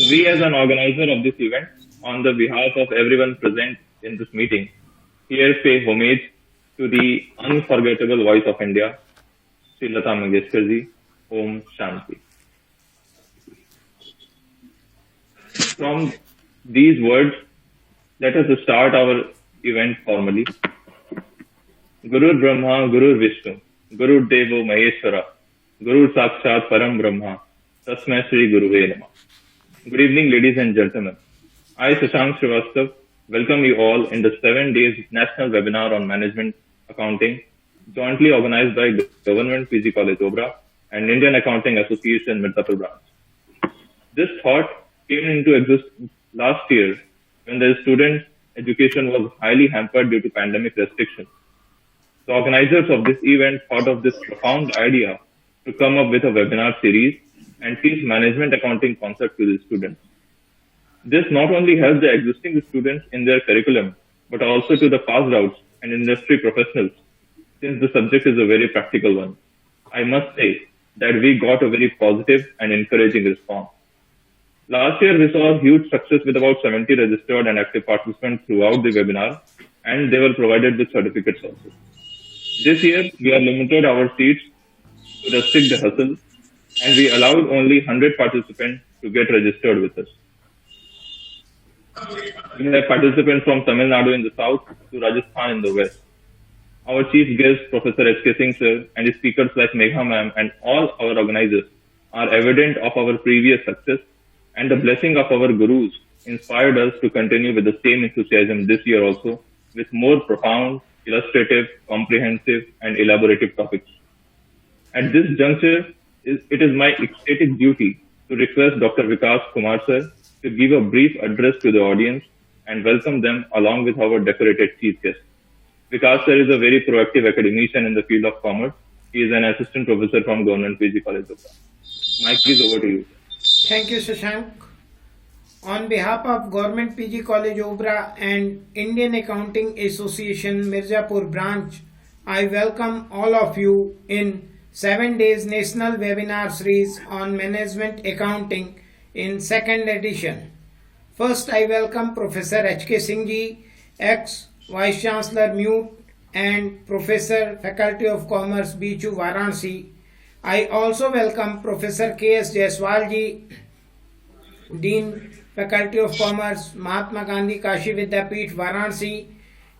We, as an organizer of this event, on the behalf of everyone present in this meeting, here pay homage to the unforgettable voice of India, Sri Lata Mangeshkar ji. Om Shanti. From these words, let us start our event formally. Guru Brahma, Guru Vishnu, Guru Devo Maheshwara, Guru Sakshat Param Brahma, Tasmai Shri Guruve Namah. Good evening, ladies and gentlemen. I, Shashank Srivastav, welcome you all in the 7 days national webinar on management accounting, jointly organized by Government PG College Obra and Indian Accounting Association Mirzapur branch. This thought came into existence last year when the student education was highly hampered due to pandemic restrictions. The organizers of this event thought of this profound idea to come up with a webinar series and teach management accounting concept to the students. This not only helps the existing students in their curriculum, but also to the passed outs and industry professionals, since the subject is a very practical one. I must say that we got a very positive and encouraging response. Last year, we saw huge success with about 70 registered and active participants throughout the webinar, and they were provided with certificates also. This year, we have limited our seats to restrict the hustle, and we allowed only 100 participants to get registered with us. We have participants from Tamil Nadu in the south to Rajasthan in the west. Our chief guest, Professor H.K. Singh sir, and his speakers like Megha ma'am and all our organizers are evident of our previous success, and the blessing of our gurus inspired us to continue with the same enthusiasm this year also, with more profound, illustrative, comprehensive, and elaborative topics. At this juncture, it is my ecstatic duty to request Dr. Vikas Kumar sir to give a brief address to the audience and welcome them along with our decorated chief guest. Vikas sir is a very proactive academician in the field of commerce. He is an assistant professor from Government PG College Obra. Mike is over to you. Thank you, Shashank. On behalf of Government PG College Obra and Indian Accounting Association Mirzapur branch, I welcome all of you in 7 days national webinar series on management accounting in 2nd edition. First, I welcome Professor H.K. Singh ji, ex-Vice Chancellor MUTE and Professor Faculty of Commerce BHU Varanasi. I also welcome Professor K.S. Jaiswal ji, Dean Faculty of Commerce, Mahatma Gandhi Kashi Vidyapeeth Varanasi,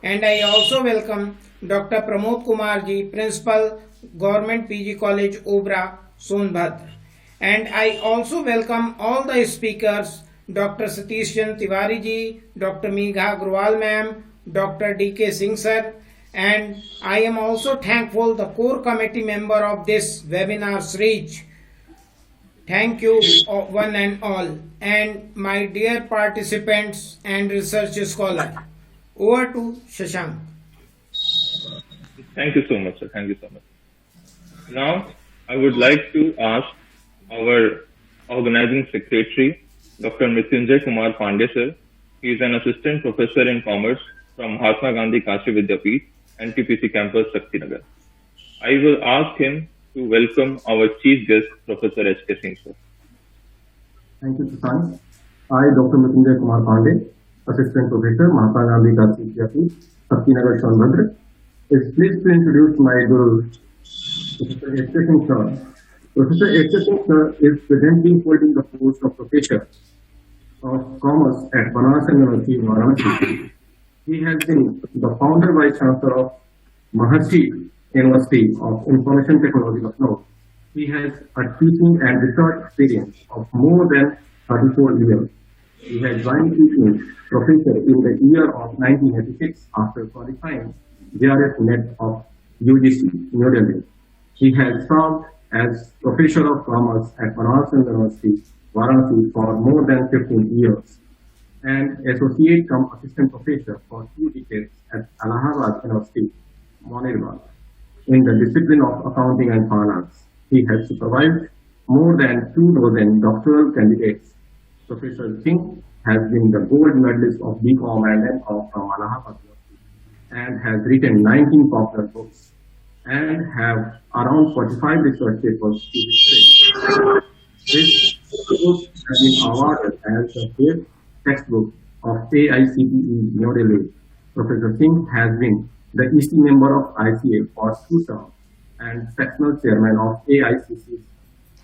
and I also welcome Dr. Pramod Kumar ji, Principal, Government PG College Obra, Sonbhadra. And I also welcome all the speakers, Dr. Satish Chand Tiwari ji, Dr. Megha Agrawal ma'am, Dr. D.K. Singh sir, and I am also thankful the core committee member of this webinar series. Thank you one and all, and my dear participants and research scholars. Over to Shashank. Thank you so much, sir. Thank you so much. Now, I would like to ask our organizing secretary, Dr. Mrityunjay Kumar Pandey sir. He is an assistant professor in commerce from Mahatma Gandhi Kashi Vidyapeeth, NTPC campus, Shaktinagar. I will ask him to welcome our chief guest, Professor H.K. Singh sir. Thank you, Shashank. I, Dr. Mrityunjay Kumar Pandey, assistant professor, Mahatma Gandhi Kashi Vidyapeeth, Shaktinagar, Sonbhadra, is pleased to introduce my guru, Professor H.K. Singh sir. Professor H.K. Singh sir is presently holding the post of Professor of Commerce at Banaras University, Varanasi. He has been the founder vice chancellor of Mahasi University of Information Technology, Lucknow. He has a teaching and research experience of more than 34 years. He has joined teaching professor in the year of 1986 after qualifying JRF NET of UGC, New Delhi. He has served as Professor of Commerce at Banaras University, Varanasi for more than 15 years and Associate cum Assistant Professor for 2 decades at Allahabad University, Monerba, in the discipline of Accounting and Finance. He has supervised more than 2 dozen doctoral candidates. Professor Singh has been the gold medalist of BCom and MCom from Allahabad University and has written 19 popular books and have around 45 research papers to his credit. His The book has been awarded as the best textbook of AICTE New Delhi. Professor Singh has been the EC member of ICA for 2 terms and sectional chairman of AICC's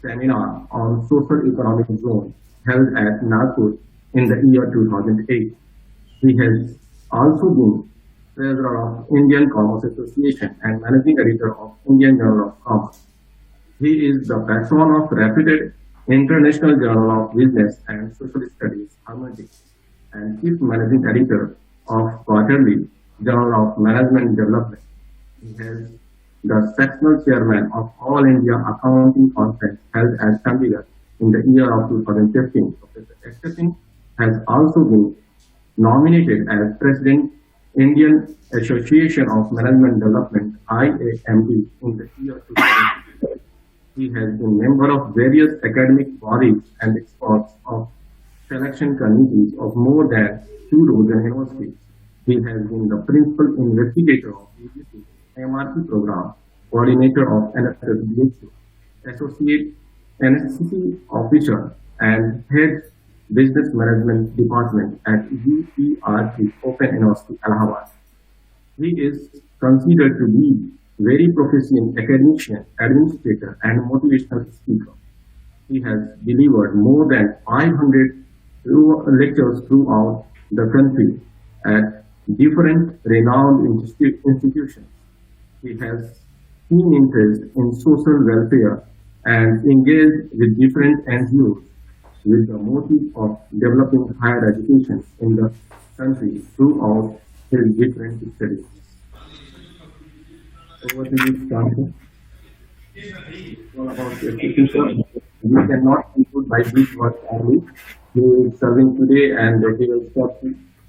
seminar on social economic zone held at Nagpur in the year 2008. He has also been treasurer of Indian Commerce Association and managing editor of Indian Journal of Commerce. He is the patron of reputed International Journal of Business and Social Studies, Harmonic, and chief managing editor of Quarterly Journal of Management Development. He is the sectional chairman of All India Accounting Conference held at Chandigarh in the year of 2015. Professor Singh has also been nominated as President Indian Association of Management Development IAMD in the year 2015. He has been member of various academic bodies and experts of selection committees of more than 2 dozen universities. He has been the principal investigator of UGC MRP program, coordinator of NSSBHU, associate NSCC officer, and head business management department at UPRT Open University, Allahabad. He is considered to be very proficient academician, administrator, and motivational speaker. He has delivered more than 500 lectures throughout the country at different renowned institutions. He has keen interest in social welfare and engaged with different NGOs with the motive of developing higher education in the country throughout his different studies. Over to you, Shanti. We cannot conclude by this work only. He is serving today and he will serve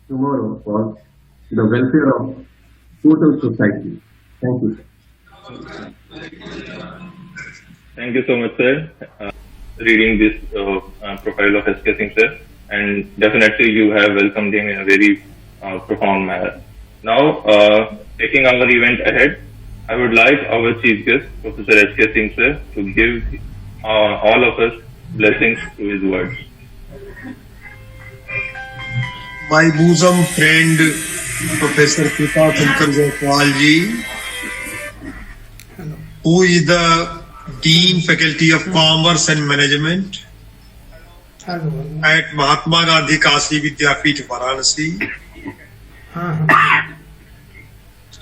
tomorrow for the welfare of total society. Thank you, sir. Thank you so much, sir. Reading this profile of S.K. Singh, sir, and definitely you have welcomed him in a very profound manner. Now, taking our event ahead, I would like our chief guest, Professor S.K. Singh, sir, to give all of us blessings to his words. My bosom friend, Professor Pita Shankar Jaiswal ji, who is the Dean Faculty of Commerce and Management at Mahatma Gandhi Kashi Vidyapeeth, Varanasi.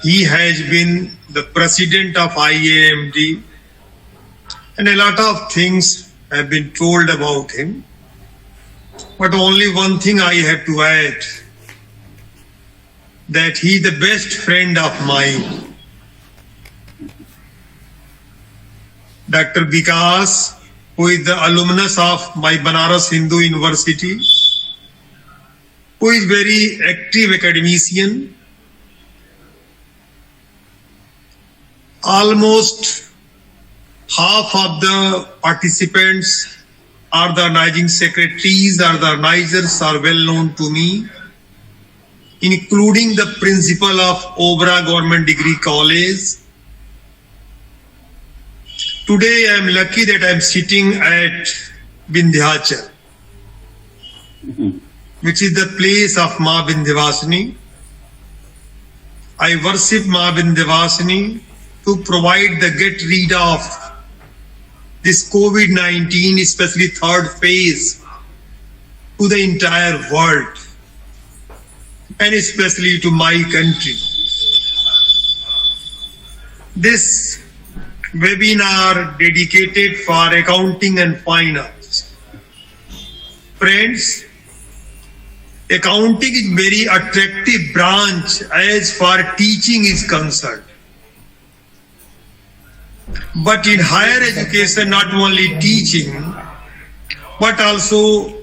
He has been the president of IAMD, and a lot of things have been told about him. But only one thing I have to add, that he is the best friend of mine. Dr. Vikas, who is the alumnus of my Banaras Hindu University, who is very active academician. Almost half of the participants are the organizing secretaries or the organizers are well known to me, including the principal of Obra Government Degree College. Today I am lucky that I am sitting at Vindhyachal, which is the place of Ma Vindhyavasini. I worship Ma Vindhyavasini to provide the get rid of this COVID-19, especially third phase, to the entire world and especially to my country. This webinar dedicated for accounting and finance. Friends, accounting is very attractive branch as far as teaching is concerned. But in higher education, not only teaching, but also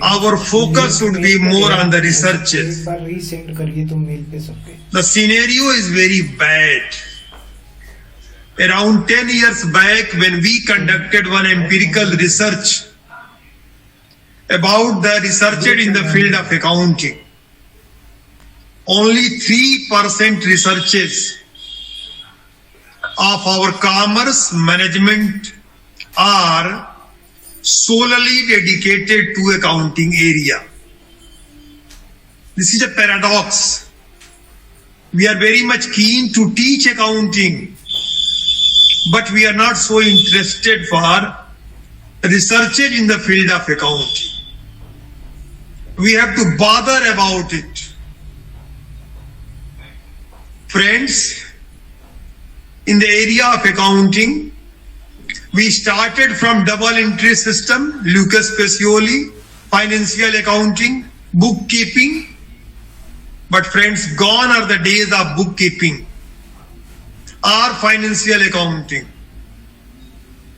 our focus should be more on the researches. The scenario is very bad. Around 10 years back, when we conducted one empirical research about the researcher in the field of accounting, only 3% researches of our commerce management or solely dedicated to accounting area. This is a paradox. We are very much keen to teach accounting, but we are not so interested for researchers in the field of accounting. We have to bother about it. Friends, in the area of accounting, we started from double entry system, Lucas Pacioli, financial accounting, bookkeeping. But friends, gone are the days of bookkeeping or financial accounting.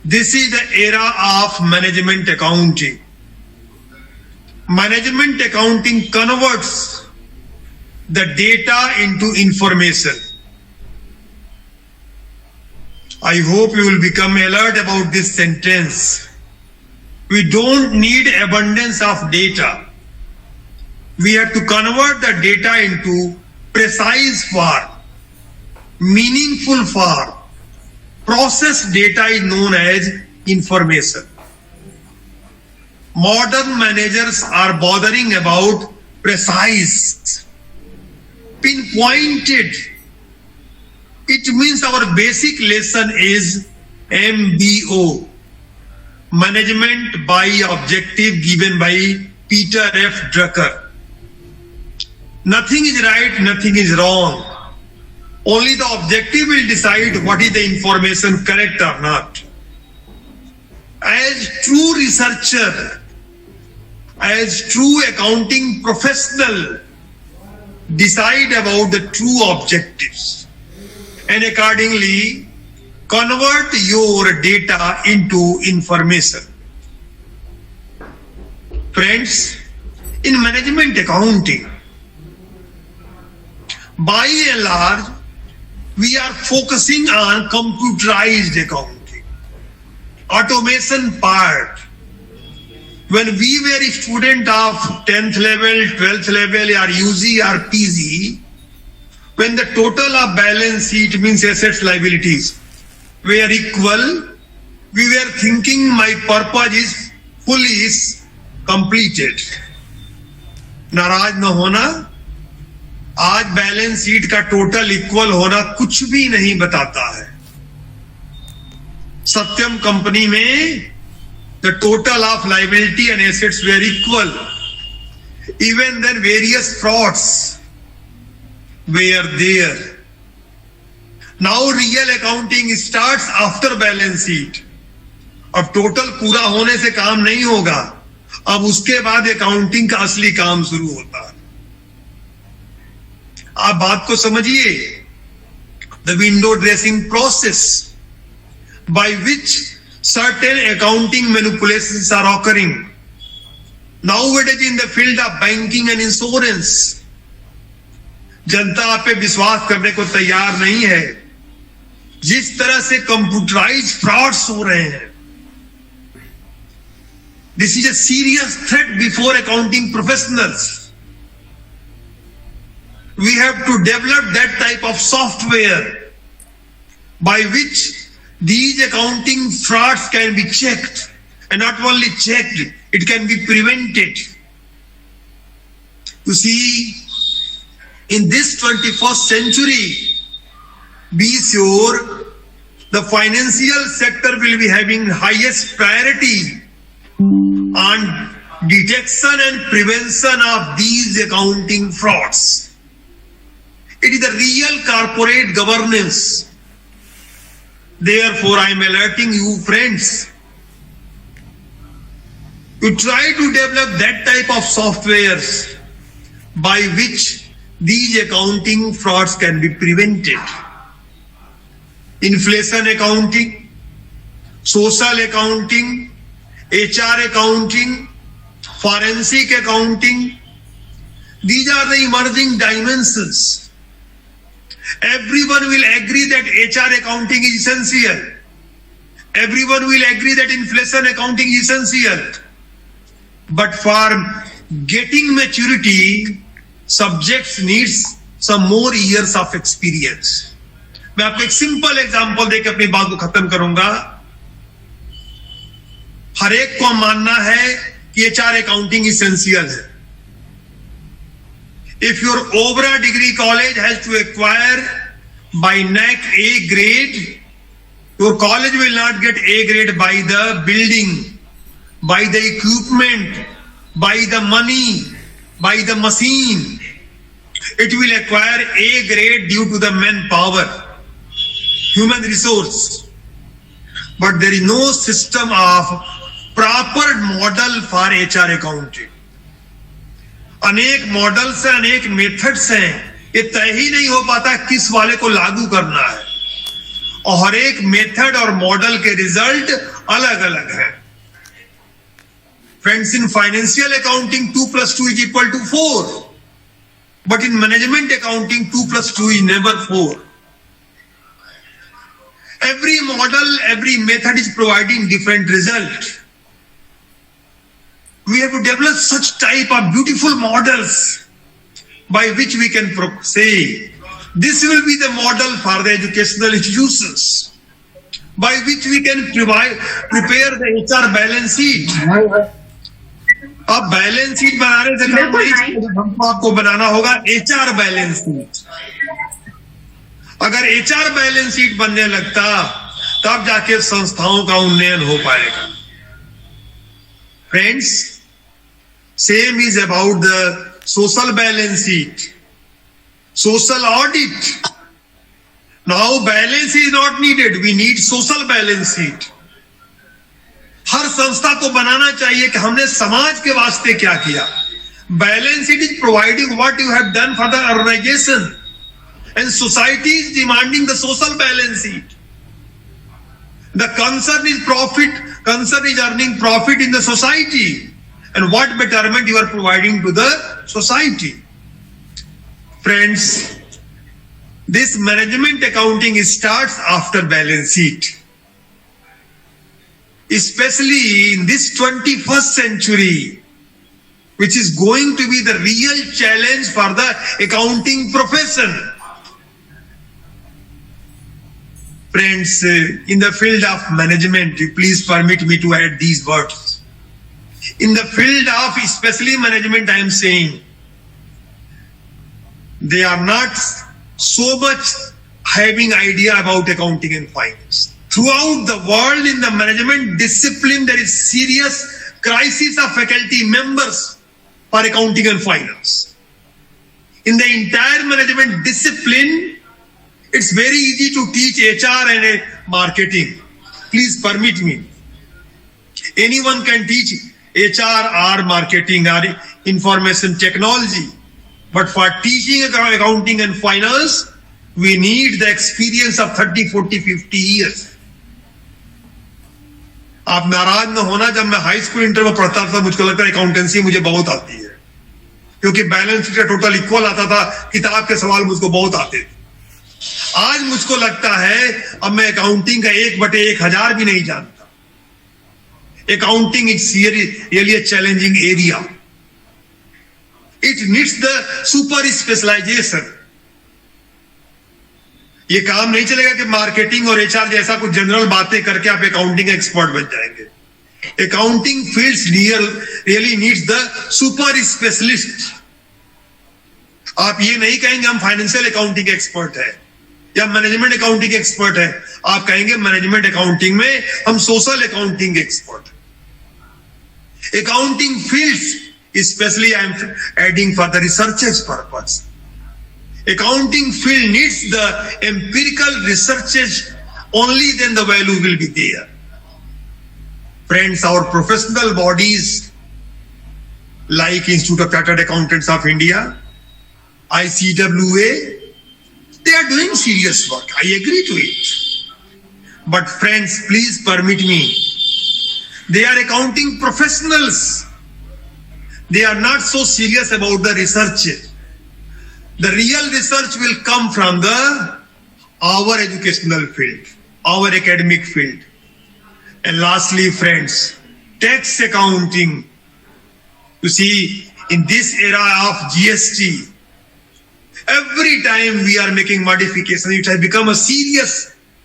This is the era of management accounting. Management accounting converts the data into information. I hope you will become alert about this sentence. We don't need abundance of data. We have to convert the data into precise form, meaningful form. Processed data is known as information. Modern managers are bothering about precise, pinpointed. It means our basic lesson is MBO, Management by Objective, given by Peter F. Drucker. Nothing is right, nothing is wrong. Only the objective will decide what is the information correct or not. As true researcher, as true accounting professional, decide about the true objectives and accordingly convert your data into information. Friends, in management accounting, by and large, we are focusing on computerized accounting, automation part. When we were a student of 10th level, 12th level, or UG or PG, when the total of balance sheet means assets, liabilities were equal, we were thinking my purpose is fully completed. नाराज न होना, आज balance sheet का total equal होना कुछ भी नहीं बताता है. सत्यम कंपनी में the total of liability and assets were equal. Even then various frauds were there. Now real accounting starts after balance sheet. अब टोटल पूरा होने से काम नहीं होगा, अब उसके बाद अकाउंटिंग का असली काम शुरू होता है. आप बात को समझिए. The window dressing process by which certain accounting manipulations are occurring nowadays in the field of banking and insurance. जनता आप पे विश्वास करने को तैयार नहीं है. जिस तरह से कंप्यूटराइज फ्रॉड्स हो रहे हैं, this is a serious threat before accounting professionals. We have to develop that type of software by which these accounting frauds can be checked, and not only checked, it can be prevented. You see, in this 21st century, be sure the financial sector will be having highest priority on detection and prevention of these accounting frauds. It is the real corporate governance. Therefore, I am alerting you, friends, to try to develop that type of softwares by which these accounting frauds can be prevented. Inflation accounting, social accounting, HR accounting, forensic accounting, these are the emerging dimensions. Everyone will agree that HR accounting is essential. Everyone will agree that inflation accounting is essential. But for getting maturity, subjects needs some more years of experience. मैं आपको एक simple example देकर अपनी बात को खत्म करूंगा. हर एक को मानना है कि एचआर अकाउंटिंग इसेंशियल है. If your Obra degree college has to acquire by NAC A grade, your college will not get A grade by the building, by the equipment, by the money, by the machine. It will acquire A grade due to the manpower, human resource. But there is no system of proper model for HR accounting. अनेक models हैं, अनेक methods हैं, ये तय ही नहीं हो पाता किस वाले को लागू करना है, और हर एक मेथड और मॉडल के रिजल्ट अलग अलग हैं. Friends, in financial accounting 2 + 2 = 4, but in management accounting 2 + 2 is never 4. Every model, every method is providing different result. We have to develop such type of beautiful models by which we can say this will be the model for the educational institutions, by which we can prepare the HR balance sheet. अब balance sheet बनाने से काम नहीं, हमको आपको बनाना होगा HR balance sheet. अगर HR balance sheet बनने लगता तब जाके संस्थाओं का उन्नयन हो पाएगा. Friends, same is about the social balance sheet, social audit. Now balance is not needed, we need social balance sheet. हर संस्था को बनाना चाहिए कि हमने समाज के वास्ते क्या किया. Balance sheet is providing what you have done for the organization, and society is demanding the social balance sheet. The concern is profit, concern is earning profit in the society, and what betterment you are providing to the society. Friends, this management accounting starts after balance sheet. Especially in this 21st century, which is going to be the real challenge for the accounting profession. Friends, in the field of management, please permit me to add these words. In the field of especially management, I am saying, they are not so much having idea about accounting and finance. Throughout the world, in the management discipline, there is serious crisis of faculty members for accounting and finance. In the entire management discipline, it's very easy to teach HR and marketing. Please permit me. Anyone can teach HR or marketing or information technology. But for teaching accounting and finance, we need the experience of 30, 40, 50 years. आप नाराज न होना, जब मैं high school inter में पढ़ता था मुझको लगता है अकाउंटेंसी मुझे बहुत आती है, क्योंकि बैलेंस शीट टोटल इक्वल आता था, किताब के सवाल मुझको बहुत आते थे. आज मुझको लगता है अब मैं अकाउंटिंग का 1/1000 भी नहीं जानता. Accounting is really a challenging area. It needs the super specialization. ये काम नहीं चलेगा कि मार्केटिंग और एचआर जैसा कुछ जनरल बातें करके आप अकाउंटिंग एक्सपर्ट बन जाएंगे. Accounting fields really needs the super specialist. आप ये नहीं कहेंगे हम फाइनेंशियल अकाउंटिंग एक्सपर्ट है या मैनेजमेंट अकाउंटिंग एक्सपर्ट है, आप कहेंगे मैनेजमेंट अकाउंटिंग में हम social accounting expert. Accounting fields specially I am adding for the researchers purpose. Accounting field needs the empirical researches, only then the value will be there. Friends, our professional bodies like Institute of Chartered Accountants of India, ICWA, they are doing serious work. I agree to it. But friends, please permit me, they are accounting professionals. They are not so serious about the research. The real research will come from our educational field, our academic field. And lastly, friends, tax accounting. You see, in this era of GST, every time we are making modifications, it has become a serious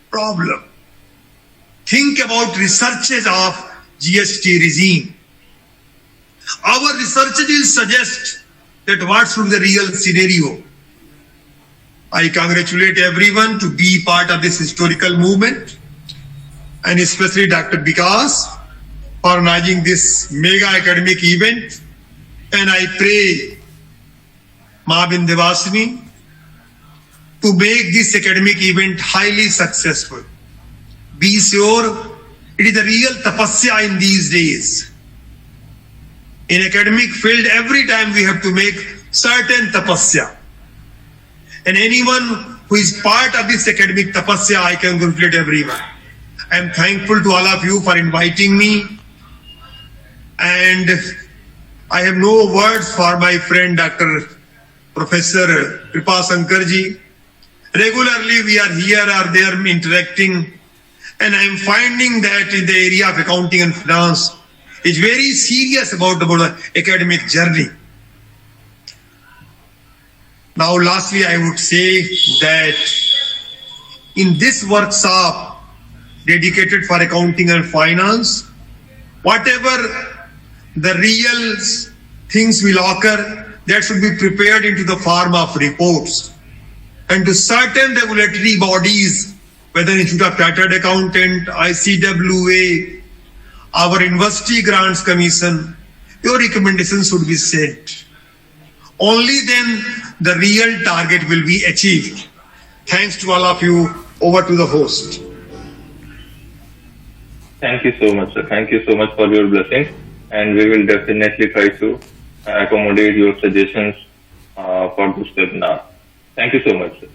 problem. Think about researches of GST regime. Our research will suggest that what should be the real scenario. I congratulate everyone to be part of this historical movement, and especially Dr. Vikas for organizing this mega academic event. And I pray Ma Vindhyavasini to make this academic event highly successful. Be sure it is a real tapasya in these days. In academic field, every time we have to make certain tapasya. And anyone who is part of this academic tapasya, I can congratulate everyone. I am thankful to all of you for inviting me. And I have no words for my friend Dr. Professor Kripa Sankarji. Regularly we are here or there interacting, and I am finding that in the area of accounting and finance is very serious about the academic journey. Now lastly, I would say that in this workshop dedicated for accounting and finance, whatever the real things will occur, that should be prepared into the form of reports. And to certain regulatory bodies, whether Institute of Chartered Accountant, ICWA, our University Grants Commission, your recommendations should be sent. Only then the real target will be achieved. Thanks to all of you. Over to the host. Thank you so much, sir. Thank you so much for your blessings, and we will definitely try to accommodate your suggestions for this webinar. Thank you so much, sir.